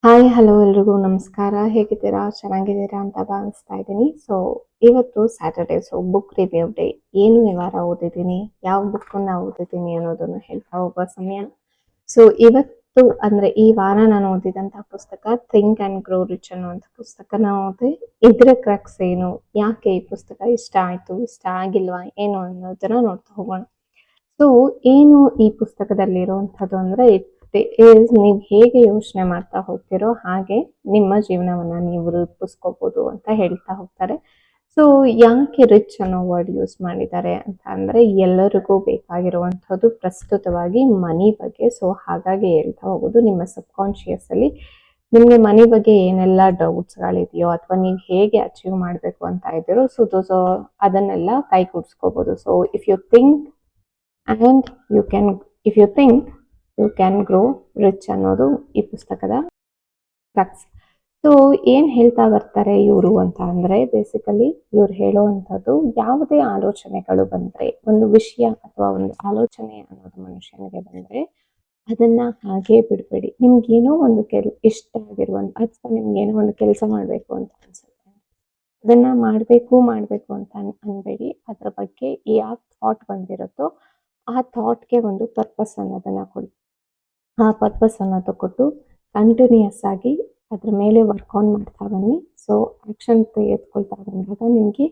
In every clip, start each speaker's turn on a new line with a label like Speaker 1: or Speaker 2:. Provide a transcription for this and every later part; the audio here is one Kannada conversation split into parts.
Speaker 1: ಹಾಯ್ ಹಲೋ ಎಲ್ರಿಗೂ ನಮಸ್ಕಾರ. ಹೇಗಿದ್ದೀರಾ? ಚೆನ್ನಾಗಿದ್ದೀರಾ ಅಂತ ಭಾವಿಸ್ತಾ ಇದ್ದೀನಿ. ಸೊ ಇವತ್ತು Saturday, so book review day. ಏನು ಈ ವಾರ ಓದಿದ್ದೀನಿ, ಯಾವ ಬುಕ್ಕನ್ನು ಓದಿದ್ದೀನಿ ಅನ್ನೋದನ್ನು ಹೇಳ್ತಾ ಹೋಗೋ ಸಮಯ. ಸೊ ಇವತ್ತು ಅಂದ್ರೆ ಈ ವಾರ ನಾನು ಓದಿದಂತಹ ಪುಸ್ತಕ ಥಿಂಕ್ ಆ್ಯಂಡ್ ಗ್ರೋ ರಿಚ್ ಅನ್ನುವಂಥ ಪುಸ್ತಕನ ಓದಿ. ಇದರ ಕ್ರಕ್ಸ್ ಏನು, ಯಾಕೆ ಈ ಪುಸ್ತಕ ಇಷ್ಟ ಆಯಿತು, ಇಷ್ಟ ಆಗಿಲ್ವಾ ಏನು ಅನ್ನೋದನ್ನ ನೋಡ್ತಾ ಹೋಗೋಣ. ಸೊ ಏನು ಈ ಪುಸ್ತಕದಲ್ಲಿರುವಂಥದ್ದು ಅಂದರೆ, ನೀವು ಹೇಗೆ ಯೋಚನೆ ಮಾಡ್ತಾ ಹೋಗ್ತಿರೋ ಹಾಗೆ ನಿಮ್ಮ ಜೀವನವನ್ನ ನೀವು ರೂಪಿಸ್ಕೋಬಹುದು ಅಂತ ಹೇಳ್ತಾ ಹೋಗ್ತಾರೆ. ಸೊ ಯಾಕೆ ರಿಚ್ ಅನ್ನೋ ವರ್ಡ್ ಯೂಸ್ ಮಾಡಿದ್ದಾರೆ ಅಂತ ಅಂದರೆ, ಎಲ್ಲರಿಗೂ ಬೇಕಾಗಿರುವಂಥದ್ದು ಪ್ರಸ್ತುತವಾಗಿ ಮನಿ ಬಗ್ಗೆ. ಸೊ ಹಾಗಾಗಿ ಹೇಳ್ತಾ ಹೋಗೋದು, ನಿಮ್ಮ ಸಬ್ಕಾನ್ಶಿಯಸ್ ಅಲ್ಲಿ ನಿಮಗೆ ಮನಿ ಬಗ್ಗೆ ಏನೆಲ್ಲ ಡೌಟ್ಸ್ಗಳಿದೆಯೋ ಅಥವಾ ನೀವು ಹೇಗೆ ಅಚೀವ್ ಮಾಡಬೇಕು ಅಂತ ಇದ್ದೀರೋ, ಸೊ ಅದನ್ನೆಲ್ಲ ಕೈಗೂಡಿಸ್ಕೋಬಹುದು. So if you think and you can if you think you can grow rich ಅನ್ನೋದು ಈ ಪುಸ್ತಕದ ಕ್ರಕ್ಸ್. ಸೊ ಏನು ಹೇಳ್ತಾ ಬರ್ತಾರೆ ಇವರು ಅಂತ ಅಂದರೆ, ಬೇಸಿಕಲಿ ಇವ್ರು ಹೇಳುವಂಥದ್ದು, ಯಾವುದೇ ಆಲೋಚನೆಗಳು ಬಂದರೆ, ಒಂದು ವಿಷಯ ಅಥವಾ ಒಂದು ಆಲೋಚನೆ ಅನ್ನೋದು ಮನುಷ್ಯನಿಗೆ ಬಂದರೆ ಅದನ್ನ ಹಾಗೆ ಬಿಡಬೇಡಿ. ನಿಮ್ಗೇನೋ ಒಂದು ಇಷ್ಟ ಆಗಿರುವಂಥ ಅಥವಾ ನಿಮ್ಗೇನೋ ಒಂದು ಕೆಲಸ ಮಾಡಬೇಕು ಅಂತ ಅನ್ಸುತ್ತೆ, ಅದನ್ನ ಮಾಡಬೇಕು ಅಂತ ಅನ್ಬೇಡಿ. ಅದ್ರ ಬಗ್ಗೆ ಯಾವ ಥಾಟ್ ಬಂದಿರುತ್ತೋ ಆ ಥಾಟ್ಗೆ ಒಂದು ಪರ್ಪಸ್ ಅನ್ನೋದನ್ನ ಕೊಡಿ. ಆ ಪರ್ಪಸ್ ಅನ್ನೋದು ಕೊಟ್ಟು ಕಂಟಿನ್ಯೂಯಸ್ ಆಗಿ ಅದ್ರ ಮೇಲೆ ವರ್ಕ್ ಆನ್ ಮಾಡ್ತಾ ಬನ್ನಿ. ಸೊ ಆ್ಯಕ್ಷನ್ ತೆಗೆದುಕೊಳ್ತಾ ಬಂದಾಗ ನಿಮಗೆ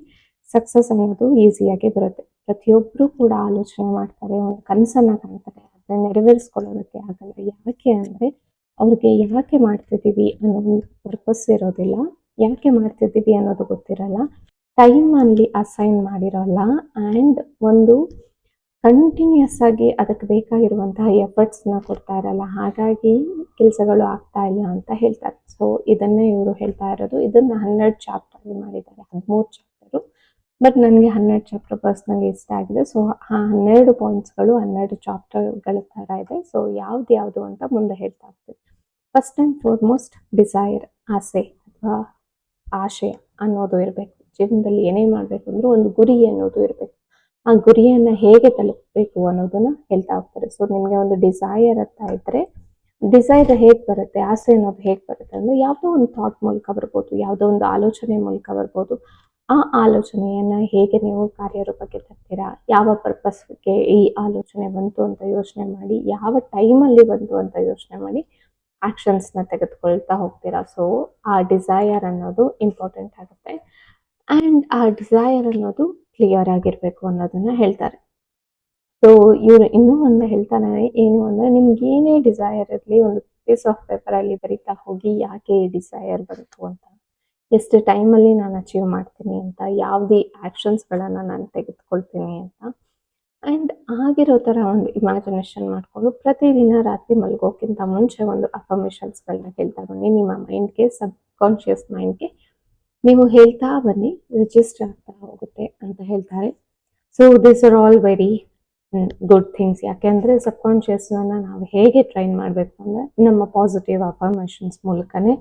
Speaker 1: ಸಕ್ಸಸ್ ಅನ್ನೋದು ಈಸಿಯಾಗಿ ಬರುತ್ತೆ. ಪ್ರತಿಯೊಬ್ಬರು ಕೂಡ ಆಲೋಚನೆ ಮಾಡ್ತಾರೆ, ಒಂದು ಕನಸನ್ನು ಕಾಣ್ತಾರೆ, ಅದನ್ನ ನೆರವೇರಿಸ್ಕೊಳ್ಳೋದಕ್ಕೆ ಆಗಲ್ಲ. ಯಾಕೆ ಅಂದರೆ, ಅವ್ರಿಗೆ ಯಾಕೆ ಮಾಡ್ತಿದ್ದೀವಿ ಅನ್ನೋ ಒಂದು ಪರ್ಪಸ್ ಇರೋದಿಲ್ಲ, ಯಾಕೆ ಮಾಡ್ತಿದ್ದೀವಿ ಅನ್ನೋದು ಗೊತ್ತಿರಲ್ಲ, ಟೈಮ್ ಅಲ್ಲಿ ಅಸೈನ್ ಮಾಡಿರೋಲ್ಲ, ಆ್ಯಂಡ್ ಒಂದು ಕಂಟಿನ್ಯೂಯಸ್ ಆಗಿ ಅದಕ್ಕೆ ಬೇಕಾಗಿರುವಂತಹ ಎಫರ್ಟ್ಸ್ನ ಕೊಡ್ತಾ ಇರಲ್ಲ. ಹಾಗಾಗಿ ಕೆಲಸಗಳು ಆಗ್ತಾ ಇಲ್ಲ ಅಂತ ಹೇಳ್ತಾರೆ. ಸೊ ಇದನ್ನೇ ಇವರು ಹೇಳ್ತಾ ಇರೋದು. ಇದನ್ನ 12 ಚಾಪ್ಟರ್ ಮಾಡಿದ್ದಾರೆ, 13 ಚಾಪ್ಟರು. ಬಟ್ ನನಗೆ 12 ಚಾಪ್ಟರ್ ಪರ್ಸ್ನಲಿ ಇಷ್ಟ ಆಗಿದೆ. ಸೊ ಆ 12 ಪಾಯಿಂಟ್ಸ್ಗಳು 12 ಚಾಪ್ಟರ್ಗಳ ಥರ ಇದೆ. ಸೊ ಯಾವುದು ಅಂತ ಮುಂದೆ ಹೇಳ್ತಾ ಹೋಗ್ತೀನಿ. ಫಸ್ಟ್ ಆ್ಯಂಡ್ ಫಾರ್ಮೋಸ್ಟ್ ಡಿಸೈರ್, ಆಸೆ ಅಥವಾ ಆಶಯ ಅನ್ನೋದು ಇರಬೇಕು. ಜೀವನದಲ್ಲಿ ಏನೇ ಮಾಡಬೇಕು ಅಂದ್ರೂ ಒಂದು ಗುರಿ ಅನ್ನೋದು ಇರಬೇಕು. ಆ ಗುರಿಯನ್ನ ಹೇಗೆ ತಲುಪಬೇಕು ಅನ್ನೋದನ್ನ ಹೇಳ್ತಾ ಹೋಗ್ತಾರೆ. ಸೊ ನಿಮಗೆ ಒಂದು ಡಿಸೈರ್ ಅಂತ ಇದ್ರೆ, ಡಿಸೈರ್ ಹೇಗೆ ಬರುತ್ತೆ, ಆಸೆ ಅನ್ನೋದು ಹೇಗೆ ಬರುತ್ತೆ ಅಂದ್ರೆ, ಯಾವುದೋ ಒಂದು ಥಾಟ್ ಮೂಲಕ ಬರ್ಬೋದು, ಯಾವುದೋ ಒಂದು ಆಲೋಚನೆ ಮೂಲಕ ಬರ್ಬೋದು. ಆ ಆಲೋಚನೆಯನ್ನ ಹೇಗೆ ನೀವು ಕಾರ್ಯರೂಪಕ್ಕೆ ತರ್ತೀರಾ, ಯಾವ ಪರ್ಪಸ್ಗೆ ಈ ಆಲೋಚನೆ ಬಂತು ಅಂತ ಯೋಚನೆ ಮಾಡಿ, ಯಾವ ಟೈಮಲ್ಲಿ ಬಂತು ಅಂತ ಯೋಚನೆ ಮಾಡಿ ಆಕ್ಷನ್ಸ್ನ ತೆಗೆದುಕೊಳ್ತಾ ಹೋಗ್ತೀರಾ. ಸೊ ಆ ಡಿಸೈರ್ ಅನ್ನೋದು ಇಂಪಾರ್ಟೆಂಟ್ ಆಗುತ್ತೆ. ಆ್ಯಂಡ್ ಆ ಡಿಸೈರ್ ಅನ್ನೋದು ಕ್ಲಿಯರ್ ಆಗಿರಬೇಕು ಅನ್ನೋದನ್ನ ಹೇಳ್ತಾರೆ. ಸೊ ಇವರು ಇನ್ನೂ ಒಂದು ಹೇಳ್ತಾರೆ, ಏನು ಅಂದರೆ, ನಿಮ್ಗೆ ಏನೇ ಡಿಸೈರ್ ಇರಲಿ, ಒಂದು ಪೀಸ್ ಆಫ್ ಪೇಪರಲ್ಲಿ ಬರಿತಾ ಹೋಗಿ, ಯಾಕೆ ಈ ಡಿಸೈರ್ ಬಂತು ಅಂತ, ಎಷ್ಟು ಟೈಮಲ್ಲಿ ನಾನು ಅಚೀವ್ ಮಾಡ್ತೀನಿ ಅಂತ, ಯಾವುದೇ ಆ್ಯಕ್ಷನ್ಸ್ಗಳನ್ನು ನಾನು ತೆಗೆದುಕೊಳ್ತೀನಿ ಅಂತ. ಆ್ಯಂಡ್ ಆಗಿರೋ ಥರ ಒಂದು ಇಮ್ಯಾಜಿನೇಷನ್ ಮಾಡಿಕೊಂಡು ಪ್ರತಿದಿನ ರಾತ್ರಿ ಮಲಗೋಕ್ಕಿಂತ ಮುಂಚೆ ಒಂದು ಅಫರ್ಮೇಷನ್ಸ್ಗಳನ್ನ ಹೇಳ್ತಾ ಬನ್ನಿ. ನಿಮ್ಮ ಮೈಂಡ್ಗೆ, ಸಬ್ಕಾನ್ಷಿಯಸ್ ಮೈಂಡ್ಗೆ ನೀವು ಹೇಳ್ತಾ ಬನ್ನಿ, ರಿಜಿಸ್ಟರ್ ಆಗ್ತಾ ಹೋಗುತ್ತೆ ಅಂತ ಹೇಳ್ತಾರೆ. So this are all very good things. ಯಾಕೆಂದರೆ ಸಬ್ಕಾನ್ಷಿಯಸ್ನ ನಾವು ಹೇಗೆ ಟ್ರೈನ್ ಮಾಡಬೇಕು ಅಂದರೆ, ನಮ್ಮ ಪಾಸಿಟಿವ್ ಅಫರ್ಮೇಷನ್ಸ್ ಮೂಲಕನೇ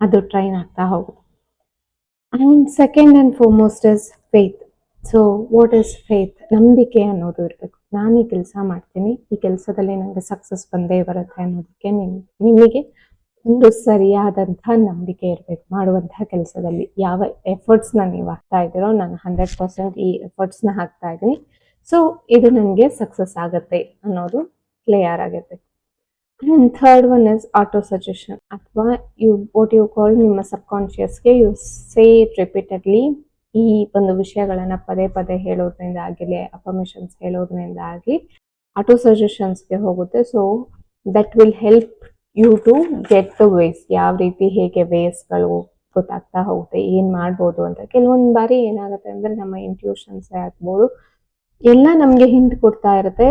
Speaker 1: ಅದು ಟ್ರೈನ್ ಆಗ್ತಾ ಹೋಗುತ್ತೆ. And second and foremost is faith. So what is faith? ನಂಬಿಕೆ ಅನ್ನೋದು ಇರಬೇಕು. ನಾನು ಈ ಕೆಲಸ ಮಾಡ್ತೀನಿ, ಈ ಕೆಲಸದಲ್ಲಿ ನನಗೆ ಸಕ್ಸಸ್ ಬಂದೇ ಬರುತ್ತೆ ಅನ್ನೋದಕ್ಕೆ ನಿಮಗೆ ಒಂದು ಸರಿಯಾದಂಥ ನಂಬಿಕೆ ಇರಬೇಕು. ಮಾಡುವಂತಹ ಕೆಲಸದಲ್ಲಿ ಯಾವ ಎಫರ್ಟ್ಸ್ನ ನೀವು ಹಾಕ್ತಾ ಇದ್ದೀರೋ, ನಾನು 100% ಈ ಎಫರ್ಟ್ಸ್ನ ಹಾಕ್ತಾ ಇದ್ದೀನಿ, ಸೊ ಇದು ನನಗೆ ಸಕ್ಸಸ್ ಆಗುತ್ತೆ ಅನ್ನೋದು ಕ್ಲಿಯರ್ ಆಗಿರ್ಬೇಕು. And third one is auto suggestion, ಅಥವಾ ವಾಟ್ ಯು ಕಾಲ್, ನಿಮ್ಮ ಸಬ್ಕಾನ್ಷಿಯಸ್ಗೆ ಯು ಸೇ ಇಟ್ ರಿಪೀಟೆಡ್ಲಿ. ಈ ಒಂದು ವಿಷಯಗಳನ್ನು ಪದೇ ಪದೇ ಹೇಳೋದ್ರಿಂದ ಆಗಲಿ, ಅಫರ್ಮೇಷನ್ಸ್ ಹೇಳೋದ್ರಿಂದ ಆಗಲಿ ಆಟೋ ಸಜೆಷನ್ಸ್ಗೆ ಹೋಗುತ್ತೆ. So that will help you to get the ways. ಯಾವ ರೀತಿ, ಹೇಗೆ ವೇಸ್ಗಳು ಗೊತ್ತಾಗ್ತಾ ಹೋಗುತ್ತೆ, ಏನು ಮಾಡ್ಬೋದು ಅಂತ. ಕೆಲವೊಂದು ಬಾರಿ ಏನಾಗುತ್ತೆ ಅಂದರೆ, ನಮ್ಮ ಇಂಟ್ಯೂಷನ್ಸೇ ಆಗ್ಬೋದು, ಎಲ್ಲ ನಮಗೆ ಹಿಂಟ್ ಕೊಡ್ತಾ ಇರುತ್ತೆ,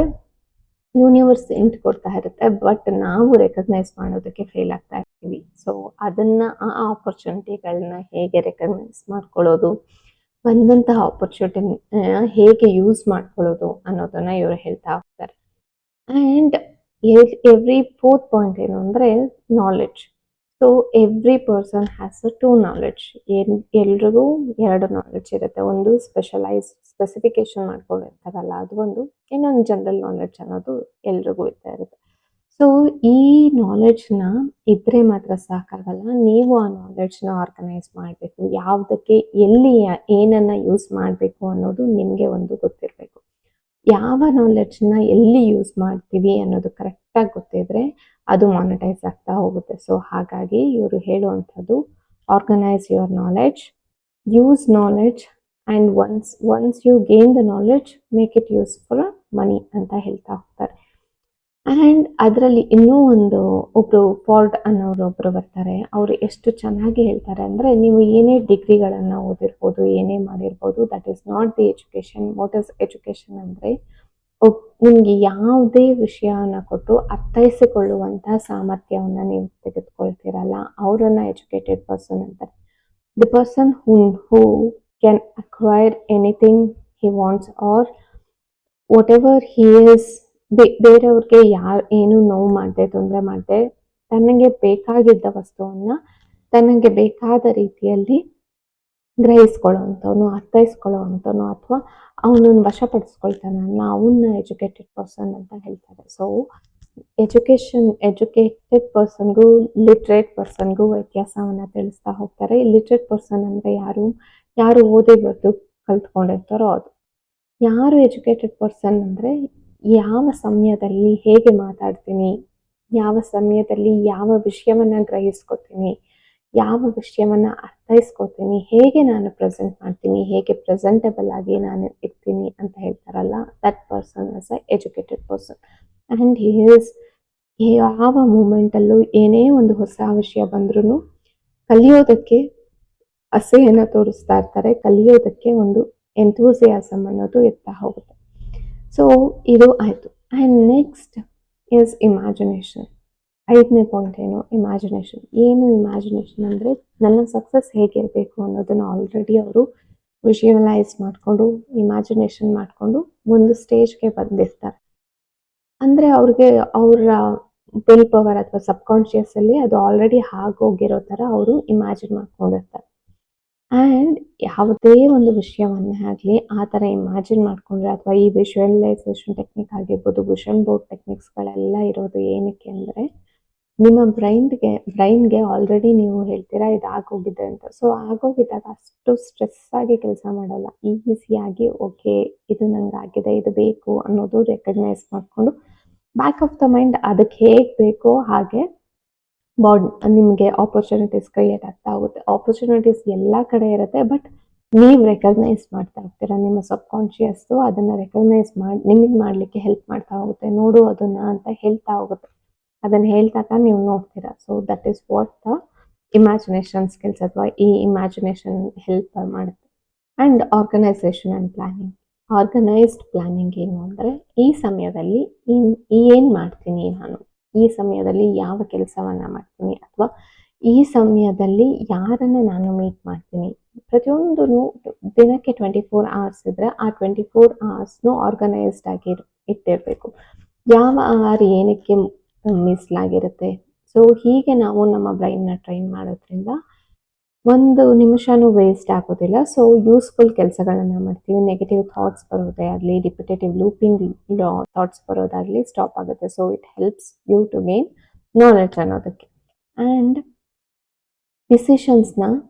Speaker 1: ಯೂನಿವರ್ಸ್ ಹಿಂಟ್ ಕೊಡ್ತಾ ಇರುತ್ತೆ, ಬಟ್ ನಾವು ರೆಕಗ್ನೈಸ್ ಮಾಡೋದಕ್ಕೆ ಫೇಲ್ ಆಗ್ತಾ ಇರ್ತೀವಿ. ಸೊ ಅದನ್ನ, ಆ ಆಪರ್ಚುನಿಟಿಗಳನ್ನ ಹೇಗೆ ರೆಕಗ್ನೈಸ್ ಮಾಡ್ಕೊಳ್ಳೋದು, ಬಂದಂತಹ ಆಪರ್ಚುನಿಟಿ ಹೇಗೆ ಯೂಸ್ ಮಾಡ್ಕೊಳ್ಳೋದು ಅನ್ನೋದನ್ನ ಇವರು ಹೇಳ್ತಾ ಹೋಗ್ತಾರೆ. ಆ್ಯಂಡ್ ಎವ್ರಿ ಫೋರ್ತ್ ಪಾಯಿಂಟ್ ಏನು ಅಂದರೆ, knowledge. So every person has a 2 knowledge. ಎಲ್ರಿಗೂ 2 ನಾಲೆಡ್ಜ್ ಇರುತ್ತೆ. ಒಂದು ಸ್ಪೆಸಿಫಿಕೇಶನ್ ಮಾಡ್ಕೊಂಡಿರ್ತಾರಲ್ಲ, ಅದು ಒಂದು. ಇನ್ನೊಂದು ಜನರಲ್ ನಾಲೆಡ್ಜ್ ಅನ್ನೋದು ಎಲ್ರಿಗೂ ಇರ್ತಾ ಇರುತ್ತೆ. ಸೊ ಈ ನಾಲೆಡ್ಜ್ನ ಇದ್ರೆ ಮಾತ್ರ ಸಾಕಾಗಲ್ಲ, ನೀವು ಆ ನಾಲೆಡ್ಜ್ನ ಆರ್ಗನೈಸ್ ಮಾಡಬೇಕು. ಯಾವುದಕ್ಕೆ ಎಲ್ಲಿ ಏನನ್ನ ಯೂಸ್ ಮಾಡಬೇಕು ಅನ್ನೋದು ನಿಮಗೆ ಒಂದು ಗೊತ್ತಿರಬೇಕು. ಯಾವ ನಾಲೆಡ್ಜ್ನ ಎಲ್ಲಿ ಯೂಸ್ ಮಾಡ್ತೀವಿ ಅನ್ನೋದು ಕರೆಕ್ಟಾಗಿ ಗೊತ್ತಿದ್ರೆ ಅದು ಮಾನಿಟೈಸ್ ಆಗ್ತಾ ಹೋಗುತ್ತೆ. ಸೊ ಹಾಗಾಗಿ ಇವರು ಹೇಳುವಂಥದ್ದು organise your knowledge, use knowledge, and once you gain the knowledge make it use for money ಅಂತ ಹೇಳ್ತಾ ಹೋಗ್ತಾರೆ. ಆ್ಯಂಡ್ ಅದರಲ್ಲಿ ಇನ್ನೂ ಒಬ್ಬರು ಫಾರ್ಡ್ ಅನ್ನೋರೊಬ್ಬರು ಬರ್ತಾರೆ. ಅವರು ಎಷ್ಟು ಚೆನ್ನಾಗಿ ಹೇಳ್ತಾರೆ ಅಂದರೆ, ನೀವು ಏನೇ ಡಿಗ್ರಿಗಳನ್ನು ಓದಿರ್ಬೋದು, ಏನೇ ಮಾಡಿರ್ಬೋದು, that is not the education. What is education ಅಂದರೆ ನಿಮಗೆ ಯಾವುದೇ ವಿಷಯನ ಕೊಟ್ಟು ಅರ್ಥೈಸಿಕೊಳ್ಳುವಂಥ ಸಾಮರ್ಥ್ಯವನ್ನು ನೀವು ತೆಗೆದುಕೊಳ್ತೀರಲ್ಲ, ಅವರನ್ನು ಎಜುಕೇಟೆಡ್ ಪರ್ಸನ್ ಅಂತಾರೆ. The person who can acquire anything he wants or whatever he is. ಬೇರೆಯವ್ರಿಗೆ ಏನು ನೋವು ಮಾಡದೆ, ತೊಂದರೆ ಮಾಡದೆ, ತನಗೆ ಬೇಕಾಗಿದ್ದ ವಸ್ತುವನ್ನು ತನಗೆ ಬೇಕಾದ ರೀತಿಯಲ್ಲಿ ಗ್ರಹಿಸ್ಕೊಳ್ಳೋವಂಥವನು, ಅರ್ಥೈಸ್ಕೊಳ್ಳೋವಂಥವನು, ಅಥವಾ ಅವನನ್ನು ವಶಪಡಿಸ್ಕೊಳ್ತಾನಲ್ಲ, ಅವನ್ನ ಎಜುಕೇಟೆಡ್ ಪರ್ಸನ್ ಅಂತ ಹೇಳ್ತಾರೆ. ಸೊ ಎಜುಕೇಟೆಡ್ ಪರ್ಸನ್ಗೂ ಲಿಟ್ರೇಟ್ ಪರ್ಸನ್ಗೂ ವ್ಯತ್ಯಾಸವನ್ನು ತಿಳಿಸ್ತಾ ಹೋಗ್ತಾರೆ. ಲಿಟ್ರೇಟ್ ಪರ್ಸನ್ ಅಂದರೆ ಯಾರು ಓದಿ ಬರೆದು ಕಲ್ತ್ಕೊಂಡಿರ್ತಾರೋ ಅದು. ಯಾರು ಎಜುಕೇಟೆಡ್ ಪರ್ಸನ್ ಅಂದರೆ ಯಾವ ಸಮಯದಲ್ಲಿ ಹೇಗೆ ಮಾತಾಡ್ತೀನಿ, ಯಾವ ಸಮಯದಲ್ಲಿ ಯಾವ ವಿಷಯವನ್ನು ಗ್ರಹಿಸ್ಕೊತೀನಿ, ಯಾವ ವಿಷಯವನ್ನು ಅರ್ಥೈಸ್ಕೊತೀನಿ, ಹೇಗೆ ನಾನು ಪ್ರೆಸೆಂಟ್ ಮಾಡ್ತೀನಿ, ಹೇಗೆ ಪ್ರೆಸೆಂಟಬಲ್ ಆಗಿ ನಾನು ಇರ್ತೀನಿ ಅಂತ ಹೇಳ್ತಾರಲ್ಲ, that person is a educated person. And ಯಾವ ಮೂಮೆಂಟಲ್ಲೂ ಏನೇ ಒಂದು ಹೊಸ ವಿಷಯ ಬಂದ್ರೂ ಕಲಿಯೋದಕ್ಕೆ ಆಸೆಯನ್ನು ತೋರಿಸ್ತಾ ಇರ್ತಾರೆ, ಕಲಿಯೋದಕ್ಕೆ ಒಂದು ಎಂಥೂಸಿಯಾಸಮ್ ಅನ್ನೋದು ಇರ್ತಾ ಹೋಗುತ್ತೆ. ಸೊ ಇದು ಆಯಿತು. And next is imagination. 5ನೇ ಪಾಯಿಂಟ್ ಇಮ್ಯಾಜಿನೇಷನ್. ಏನು ಇಮ್ಯಾಜಿನೇಷನ್ ಅಂದರೆ, ನನ್ನ ಸಕ್ಸಸ್ ಹೇಗಿರಬೇಕು ಅನ್ನೋದನ್ನು ಆಲ್ರೆಡಿ ಅವರು ವಿಷುವಲೈಸ್ ಮಾಡಿಕೊಂಡು, ಇಮ್ಯಾಜಿನೇಷನ್ ಮಾಡಿಕೊಂಡು ಒಂದು ಸ್ಟೇಜ್ಗೆ ಬಂದಿರ್ತಾರೆ. ಅಂದರೆ ಅವ್ರಿಗೆ ಅವರ ವಿಲ್ ಪವರ್ ಅಥವಾ ಸಬ್ಕಾನ್ಷಿಯಸ್ಸಲ್ಲಿ ಅದು ಆಲ್ರೆಡಿ ಆಗೋಗಿರೋ ಥರ ಅವರು ಇಮ್ಯಾಜಿನ್ ಮಾಡ್ಕೊಂಡಿರ್ತಾರೆ. ಆ್ಯಂಡ್ ಯಾವುದೇ ಒಂದು ವಿಷಯವನ್ನು ಆಗಲಿ ಆ ಥರ ಇಮ್ಯಾಜಿನ್ ಮಾಡಿಕೊಂಡ್ರೆ, ಅಥವಾ ಈ ವಿಷುವಲೈಸೇಷನ್ ಟೆಕ್ನಿಕ್ ಆಗಿರ್ಬೋದು, ವಿಷನ್ ಬೋರ್ಡ್ ಟೆಕ್ನಿಕ್ಸ್ಗಳೆಲ್ಲ ಇರೋದು ಏನಕ್ಕೆ ಅಂದರೆ, ನಿಮ್ಮ ಬ್ರೈನ್ಗೆ ಆಲ್ರೆಡಿ ನೀವು ಹೇಳ್ತೀರಾ ಇದು ಆಗೋಗಿದೆ ಅಂತ. ಸೊ ಆಗೋಗಿದ್ದಾಗ ಅಷ್ಟು ಸ್ಟ್ರೆಸ್ ಆಗಿ ಕೆಲಸ ಮಾಡಲ್ಲ, ಈಸಿಯಾಗಿ ಓಕೆ ಇದು ನಂಗೆ ಆಗಿದೆ, ಇದು ಬೇಕು ಅನ್ನೋದು ರೆಕಗ್ನೈಸ್ ಮಾಡಿಕೊಂಡು ಬ್ಯಾಕ್ ಆಫ್ ದ ಮೈಂಡ್ ಅದಕ್ಕೆ ಹೇಗೆ ಬೇಕೋ ಹಾಗೆ ನಿಮಗೆ ಆಪರ್ಚುನಿಟೀಸ್ ಕ್ರಿಯೇಟ್ ಆಗ್ತಾ ಹೋಗುತ್ತೆ. ಆಪರ್ಚುನಿಟೀಸ್ ಎಲ್ಲ ಕಡೆ ಇರುತ್ತೆ, ಬಟ್ ನೀವು ರೆಕಗ್ನೈಸ್ ಮಾಡ್ತಾ ಹೋಗ್ತೀರಾ. ನಿಮ್ಮ ಸಬ್ಕಾನ್ಷಿಯಸ್ಸು ಅದನ್ನು ರೆಕಗ್ನೈಸ್ ನಿಮಗೆ ಮಾಡಲಿಕ್ಕೆ ಹೆಲ್ಪ್ ಮಾಡ್ತಾ ಹೋಗುತ್ತೆ. ನೋಡು ಅದನ್ನು ಅಂತ ಹೇಳ್ತಾ ಹೋಗುತ್ತೆ. ಅದನ್ನು ಹೇಳ್ದಾಗ ನೀವು ನೋಡ್ತೀರಾ. So that is what the imagination skills, ಅಥವಾ ಈ ಇಮ್ಯಾಜಿನೇಷನ್ ಹೆಲ್ಪ್ ಮಾಡುತ್ತೆ. And organisation and planning. Organised planning ಏನು ಅಂದರೆ, ಈ ಸಮಯದಲ್ಲಿ ಏನು ಮಾಡ್ತೀನಿ ನಾನು, ಈ ಸಮಯದಲ್ಲಿ ಯಾವ ಕೆಲಸವನ್ನು ಮಾಡ್ತೀನಿ, ಅಥವಾ ಈ ಸಮಯದಲ್ಲಿ ಯಾರನ್ನು ನಾನು ಮೀಟ್ ಮಾಡ್ತೀನಿ. ಪ್ರತಿಯೊಂದು ದಿನಕ್ಕೆ 24 hours ಇದ್ದರೆ ಆ 24 hours ಆರ್ಗನೈಸ್ಡ್ ಆಗಿ ಇಟ್ಟಿರಬೇಕು. ಯಾವ ಅವರ್ ಏನಕ್ಕೆ ಮೀಸಲಾಗಿರುತ್ತೆ. ಸೊ ಹೀಗೆ ನಾವು ನಮ್ಮ ಬ್ರೈನ್ನ ಟ್ರೈನ್ ಮಾಡೋದ್ರಿಂದ ಒಂದು ನಿಮಿಷನೂ ವೇಸ್ಟ್ ಆಗೋದಿಲ್ಲ. ಸೊ ಯೂಸ್ಫುಲ್ ಕೆಲಸಗಳನ್ನು ಮಾಡ್ತೀವಿ. ನೆಗೆಟಿವ್ ಥಾಟ್ಸ್ ಬರೋದೇ ಆಗಲಿ, ರಿಪಿಟೇಟಿವ್ ಲೂಪಿಂಗ್ ಥಾಟ್ಸ್ ಬರೋದಾಗಲಿ ಸ್ಟಾಪ್ ಆಗುತ್ತೆ. So it helps you to gain knowledge ಅನ್ನೋದಕ್ಕೆ. ಆ್ಯಂಡ್ ಡಿಸಿಷನ್ಸ್ನ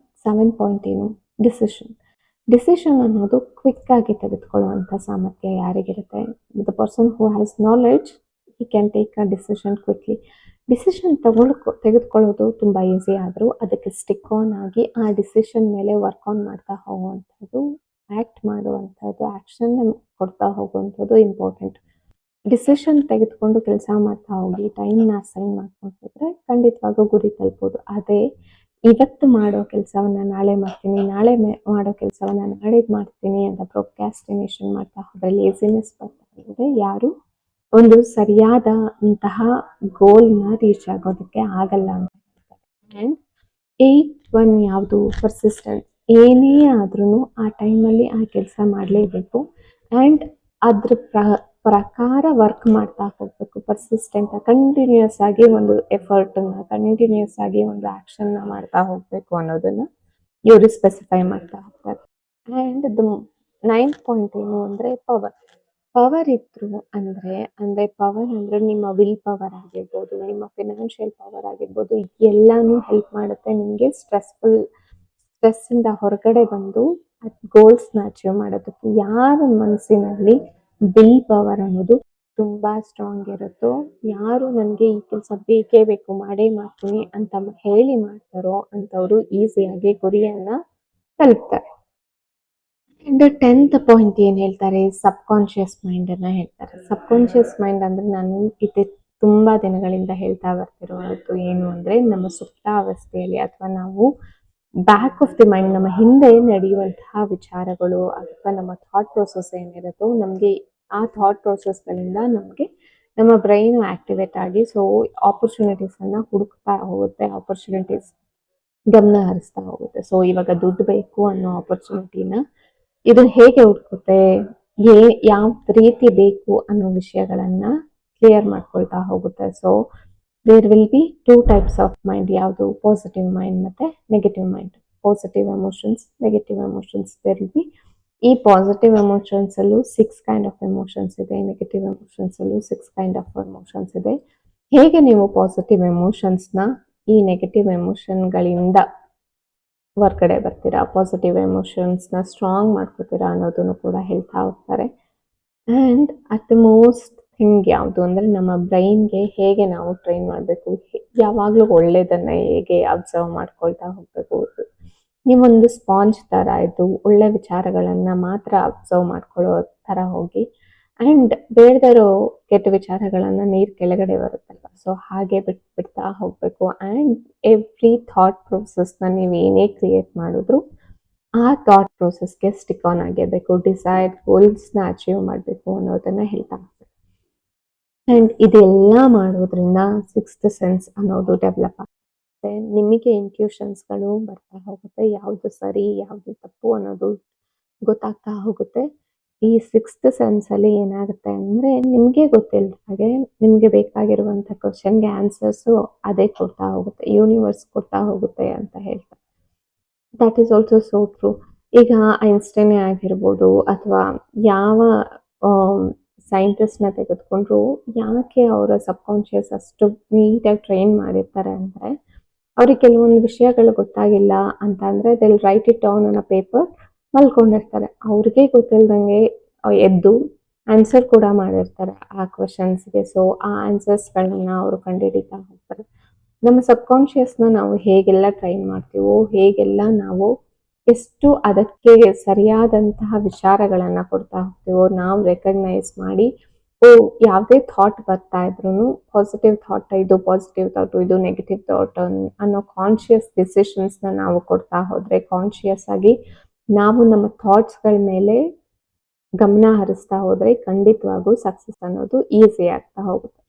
Speaker 1: 7 ಪಾಯಿಂಟ್ ಡಿಸಿಷನ್ ಅನ್ನೋದು ಕ್ವಿಕ್ಕಾಗಿ ತೆಗೆದುಕೊಳ್ಳುವಂಥ ಸಾಮರ್ಥ್ಯ ಯಾರಿಗಿರುತ್ತೆ. The person who has knowledge he can take a decision quickly. Decision ತೆಗೆದುಕೊಳ್ಳೋದು ತುಂಬ ಈಸಿ ಆದರೂ ಅದಕ್ಕೆ ಸ್ಟಿಕ್ ಆನ್ ಆಗಿ ಆ ಡಿಸಿಷನ್ ಮೇಲೆ ವರ್ಕ್ ಆನ್ ಮಾಡ್ತಾ ಹೋಗುವಂಥದ್ದು, ಆ್ಯಕ್ಟ್ ಮಾಡುವಂಥದ್ದು, ಆ್ಯಕ್ಷನ್ನ ಕೊಡ್ತಾ ಹೋಗುವಂಥದ್ದು ಇಂಪಾರ್ಟೆಂಟ್. ಡಿಸಿಷನ್ ತೆಗೆದುಕೊಂಡು ಕೆಲಸ ಮಾಡ್ತಾ ಹೋಗಿ ಟೈಮ್ನ ಅಸೈನ್ ಮಾಡ್ಕೊಂಡು ಹೋದರೆ ಖಂಡಿತವಾಗೂ ಗುರಿ ತಲುಪೋದು. ಅದೇ ಇವತ್ತು ಮಾಡೋ ಕೆಲಸವನ್ನು ನಾಳೆ ಮಾಡ್ತೀನಿ, ನಾಳೆ ಮಾಡೋ ಕೆಲಸವನ್ನು ನಾಳೆದು ಮಾಡ್ತೀನಿ ಅಂತ ಪ್ರೊಕ್ರಾಸ್ಟಿನೇಷನ್ ಮಾಡ್ತಾ ಹೋದರೆ, ಲೇಸಿನೆಸ್ ಬರ್ತಾ ಹೋದರೆ ಯಾರು ಒಂದು ಸರಿಯಾದಂತಹ ಗೋಲ್ನ ರೀಚ್ ಆಗೋದಕ್ಕೆ ಆಗಲ್ಲ ಅಂತ ಹೇಳ್ತಾರೆ. ಆ್ಯಂಡ್ 8 ಯಾವುದು, ಪರ್ಸಿಸ್ಟೆನ್ಸ್. ಏನೇ ಆದ್ರೂ ಆ ಟೈಮಲ್ಲಿ ಆ ಕೆಲಸ ಮಾಡಲೇಬೇಕು. ಆ್ಯಂಡ್ ಅದ್ರ ಪ್ರಕಾರ ವರ್ಕ್ ಮಾಡ್ತಾ ಹೋಗಬೇಕು. ಪರ್ಸಿಸ್ಟೆಂಟ್ ಕಂಟಿನ್ಯೂಸ್ ಆಗಿ ಒಂದು ಎಫರ್ಟನ್ನು, ಕಂಟಿನ್ಯೂಸ್ ಆಗಿ ಒಂದು ಆ್ಯಕ್ಷನ್ನ ಮಾಡ್ತಾ ಹೋಗಬೇಕು ಅನ್ನೋದನ್ನು ಇವರು ಸ್ಪೆಸಿಫೈ ಮಾಡ್ತಾ ಹೋಗ್ತಾರೆ. ಆ್ಯಂಡ್ ದ 9th ಪಾಯಿಂಟ್ ಏನು ಅಂದರೆ ಪವರ್. ಪವರ್ ಇದ್ರು ಅಂದ್ರೆ ಪವರ್ ಅಂದ್ರೆ ನಿಮ್ಮ ವಿಲ್ ಪವರ್ ಆಗಿರ್ಬೋದು, ನಿಮ್ಮ ಫಿನಾನ್ಷಿಯಲ್ ಪವರ್ ಆಗಿರ್ಬೋದು, ಎಲ್ಲಾನು ಹೆಲ್ಪ್ ಮಾಡುತ್ತೆ ನಿಮ್ಗೆ ಸ್ಟ್ರೆಸ್ ಇಂದ ಹೊರಗಡೆ ಬಂದು ಗೋಲ್ಸ್‌ನ ಅಚೀವ್ ಮಾಡೋದಕ್ಕೆ. ಯಾರ ಮನಸ್ಸಿನಲ್ಲಿ ವಿಲ್ ಪವರ್ ಅನ್ನೋದು ತುಂಬಾ ಸ್ಟ್ರಾಂಗ್ ಇರುತ್ತೋ, ಯಾರು ನನ್ಗೆ ಈ ಕೆಲಸ ಬೇಕೇ ಬೇಕು ಮಾಡೇ ಮಾಡ್ತೀನಿ ಅಂತ ಹೇಳಿ ಮಾಡ್ತಾರೋ ಅಂತವ್ರು ಈಸಿಯಾಗಿ ಗುರಿಯನ್ನ ತಲುಪ್ತಾರೆ. ಅಂಡ್ 10th ಪಾಯಿಂಟ್ ಏನ್ ಹೇಳ್ತಾರೆ, ಸಬ್ ಕಾನ್ಶಿಯಸ್ ಮೈಂಡ್ ಅನ್ನ ಹೇಳ್ತಾರೆ. ಸಬ್ ಕಾನ್ಶಿಯಸ್ ಮೈಂಡ್ ಅಂದ್ರೆ ನಾನು ಇದು ತುಂಬಾ ದಿನಗಳಿಂದ ಹೇಳ್ತಾ ಬರ್ತಿರೋದು ಏನು ಅಂದ್ರೆ, ನಮ್ಮ ಸುಪ್ತಾವಸ್ಥೆಯಲ್ಲಿ ಅಥವಾ ನಾವು ಬ್ಯಾಕ್ ಆಫ್ ದಿ ಮೈಂಡ್, ನಮ್ಮ ಹಿಂದೆ ನಡೆಯುವಂತಹ ವಿಚಾರಗಳು ಅಥವಾ ನಮ್ಮ ಥಾಟ್ ಪ್ರೊಸೆಸ್ ಏನಿರುತ್ತೋ, ನಮ್ಗೆ ಆ ಥಾಟ್ ಪ್ರೊಸೆಸ್ ಗಳಿಂದ ನಮ್ಗೆ ನಮ್ಮ ಬ್ರೈನ್ ಆಕ್ಟಿವೇಟ್ ಆಗಿ ಸೊ ಆಪರ್ಚುನಿಟೀಸ್ ಅನ್ನ ಹುಡುಕ್ತಾ ಹೋಗುತ್ತೆ, ಆಪರ್ಚುನಿಟೀಸ್ ಗಮನ ಹರಿಸ್ತಾ ಹೋಗುತ್ತೆ. ಸೊ ಇವಾಗ ದುಡ್ಡು ಬೇಕು ಅನ್ನೋ ಆಪರ್ಚುನಿಟಿನ ಇದನ್ನ ಹೇಗೆ ಹುಡುಕುತ್ತೆ, ಯಾವ ರೀತಿ ಬೇಕು ಅನ್ನೋ ವಿಷಯಗಳನ್ನ ಕ್ಲಿಯರ್ ಮಾಡ್ಕೊಳ್ತಾ ಹೋಗುತ್ತೆ. So there will be 2 types of mind. ಯಾವುದು? ಪಾಸಿಟಿವ್ ಮೈಂಡ್ ಮತ್ತೆ negative mind. Positive emotions, negative emotions. There will be ಈ ಪಾಸಿಟಿವ್ ಎಮೋಷನ್ಸ್ ಅಲ್ಲೂ 6 ಕೈಂಡ್ ಆಫ್ ಎಮೋಷನ್ಸ್ ಇದೆ, ನೆಗೆಟಿವ್ ಎಮೋಷನ್ಸ್ ಅಲ್ಲೂ 6 ಕೈಂಡ್ ಆಫ್ ಎಮೋಷನ್ಸ್ ಇದೆ. ಹೇಗೆ ನೀವು ಪಾಸಿಟಿವ್ ಎಮೋಷನ್ಸ್ ನ ಈ ನೆಗೆಟಿವ್ ಎಮೋಷನ್ಗಳಿಂದ ಹೊರಗಡೆ ಬರ್ತೀರಾ, ಪಾಸಿಟಿವ್ ಎಮೋಷನ್ಸ್ ನ ಸ್ಟ್ರಾಂಗ್ ಮಾಡ್ಕೋತೀರಾ ಅನ್ನೋದನ್ನು ಕೂಡ ಹೇಳ್ತಾ ಹೋಗ್ತಾರೆ. And at the most thing ಯಾವುದು ಅಂದ್ರೆ, ನಮ್ಮ ಬ್ರೈನ್ಗೆ ಹೇಗೆ ನಾವು ಟ್ರೈನ್ ಮಾಡಬೇಕು, ಯಾವಾಗ್ಲೂ ಒಳ್ಳೇದನ್ನ ಹೇಗೆ ಅಬ್ಸರ್ವ್ ಮಾಡ್ಕೊಳ್ತಾ ಹೋಗ್ಬೇಕು. ನೀವೊಂದು ಸ್ಪಾಂಜ್ ತರ ಇದ್ದು ಒಳ್ಳೆ ವಿಚಾರಗಳನ್ನ ಮಾತ್ರ ಅಬ್ಸರ್ವ್ ಮಾಡ್ಕೊಳ್ಳೋ ತರ ಹೋಗಿ, ಅಂಡ್ ಬೇಡದಿರೋ ಕೆಟ್ಟ ವಿಚಾರಗಳನ್ನ ನೀರ್ ಕೆಳಗಡೆ ಬರುತ್ತಲ್ವ, ಸೊ ಹಾಗೆ ಬಿಡ್ತಾ ಹೋಗ್ಬೇಕು. ಅಂಡ್ ಎವ್ರಿ ಥಾಟ್ ಪ್ರೊಸೆಸ್ ನ ನೀವು ಏನೇ ಕ್ರಿಯೇಟ್ ಮಾಡಿದ್ರು ಆ ಥಾಟ್ ಪ್ರೊಸೆಸ್ಗೆ ಸ್ಟಿಕ್ ಆನ್ ಆಗಿರ್ಬೇಕು, ಡಿಸೈರ್ಡ್ ಗೋಲ್ಸ್ ನ ಅಚೀವ್ ಮಾಡಬೇಕು ಅನ್ನೋದನ್ನ ಹೇಳ್ತಾ ಹೋಗ್ತಾರೆ. ಅಂಡ್ ಇದೆಲ್ಲ ಮಾಡೋದ್ರಿಂದ 6th ಸೆನ್ಸ್ ಅನ್ನೋದು ಡೆವಲಪ್ ಆಗುತ್ತೆ. ನಿಮಗೆ ಇಂಟ್ಯೂಷನ್ಸ್ಗಳು ಬರ್ತಾ ಹೋಗುತ್ತೆ, ಯಾವುದು ಸರಿ ಯಾವುದು ತಪ್ಪು ಅನ್ನೋದು ಗೊತ್ತಾಗ್ತಾ ಹೋಗುತ್ತೆ. ಈ 6th ಸೆನ್ಸ್ ಅಲ್ಲಿ ಏನಾಗುತ್ತೆ ಅಂದ್ರೆ, ನಿಮ್ಗೆ ಗೊತ್ತಿಲ್ಲದ ಹಾಗೆ ನಿಮ್ಗೆ ಬೇಕಾಗಿರುವಂತ ಕ್ವಶನ್ಗೆ ಆನ್ಸರ್ಸು ಅದೇ ಕೊಡ್ತಾ ಹೋಗುತ್ತೆ, ಯೂನಿವರ್ಸ್ ಕೊಡ್ತಾ ಹೋಗುತ್ತೆ ಅಂತ ಹೇಳ್ತಾರೆ. That is also so true. ಈಗ ಐನ್ಸ್ಟೈನ್ ಆಗಿರ್ಬೋದು ಅಥವಾ ಯಾವ ಸೈಂಟಿಸ್ಟ್ನ ತೆಗೆದುಕೊಂಡ್ರು, ಯಾಕೆ ಅವರ ಸಬ್ ಕಾನ್ಶಿಯಸ್ ಅಷ್ಟು ನೀಟಾಗಿ ಟ್ರೈನ್ ಮಾಡಿರ್ತಾರೆ ಅಂದ್ರೆ, ಅವ್ರಿಗೆ ಕೆಲವೊಂದು ವಿಷಯಗಳು ಗೊತ್ತಾಗಿಲ್ಲ ಅಂತ ಅಂದ್ರೆ they'll write it down on a paper, ಮಲ್ಕೊಂಡಿರ್ತಾರೆ. ಅವ್ರಿಗೆ ಗೊತ್ತಿಲ್ದಂಗೆ ಎದ್ದು ಆನ್ಸರ್ ಕೂಡ ಮಾಡಿರ್ತಾರೆ ಆ ಕ್ವಶನ್ಸ್ಗೆ. ಸೊ ಆ ಆನ್ಸರ್ಸ್ಗಳನ್ನ ಅವರು ಕಂಡುಹಿಡಿತಾ ಹೋಗ್ತಾರೆ. ನಮ್ಮ ಸಬ್ ಕಾನ್ಶಿಯಸ್ನ ನಾವು ಹೇಗೆಲ್ಲ ಟ್ರೈನ್ ಮಾಡ್ತೀವೋ, ಹೇಗೆಲ್ಲ ನಾವು ಎಷ್ಟು ಅದಕ್ಕೆ ಸರಿಯಾದಂತಹ ವಿಚಾರಗಳನ್ನ ಕೊಡ್ತಾ ಹೋಗ್ತೀವೋ, ನಾವು ರೆಕಗ್ನೈಸ್ ಮಾಡಿ ಯಾವುದೇ ಥಾಟ್ ಬರ್ತಾ ಇದ್ರು ಪಾಸಿಟಿವ್ ಥಾಟ್ ಇದು ಪಾಸಿಟಿವ್ ಥಾಟ್, ಇದು ನೆಗೆಟಿವ್ ಥಾಟ್ ಅನ್ನೋ ಕಾನ್ಶಿಯಸ್ ಡಿಸಿಷನ್ಸ್ನ ನಾವು ಕೊಡ್ತಾ ಹೋದ್ರೆ, ಕಾನ್ಶಿಯಸ್ ಆಗಿ ನಾವು ನಮ್ಮ ಥಾಟ್ಸ್ಗಳ ಮೇಲೆ ಗಮನ ಹರಿಸ್ತಾ ಹೋದ್ರೆ ಖಂಡಿತವಾಗೂ ಸಕ್ಸಸ್ ಅನ್ನೋದು ಈಸಿ ಆಗ್ತಾ ಹೋಗುತ್ತೆ.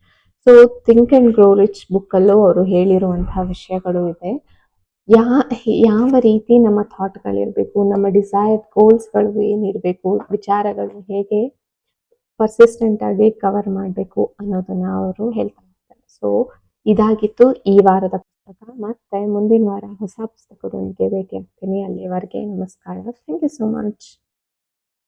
Speaker 1: So think and grow rich ಬುಕ್ಕಲ್ಲೂ ಅವರು ಹೇಳಿರುವಂತಹ ವಿಷಯಗಳು ಇದೆ. ಯಾವ ರೀತಿ ನಮ್ಮ ಥಾಟ್ಗಳಿರ್ಬೇಕು, ನಮ್ಮ ಡಿಸೈರ್ಡ್ ಗೋಲ್ಸ್ಗಳು ಏನಿರಬೇಕು, ವಿಚಾರಗಳು ಹೇಗೆ ಪರ್ಸಿಸ್ಟೆಂಟ್ ಆಗಿ ಕವರ್ ಮಾಡಬೇಕು ಅನ್ನೋದನ್ನ ಅವರು ಹೇಳ್ತಾ ಇರ್ತಾರೆ. ಸೊ ಇದಾಗಿತ್ತು ಈ ವಾರದ ಪುಸ್ತಕ. ಮತ್ತೆ ಮುಂದಿನ ವಾರ ಹೊಸ ಪುಸ್ತಕದೊಂದಿಗೆ ಭೇಟಿ ಆಗ್ತೀನಿ. ಅಲ್ಲಿವರೆಗೆ ನಮಸ್ಕಾರ. Thank you so much.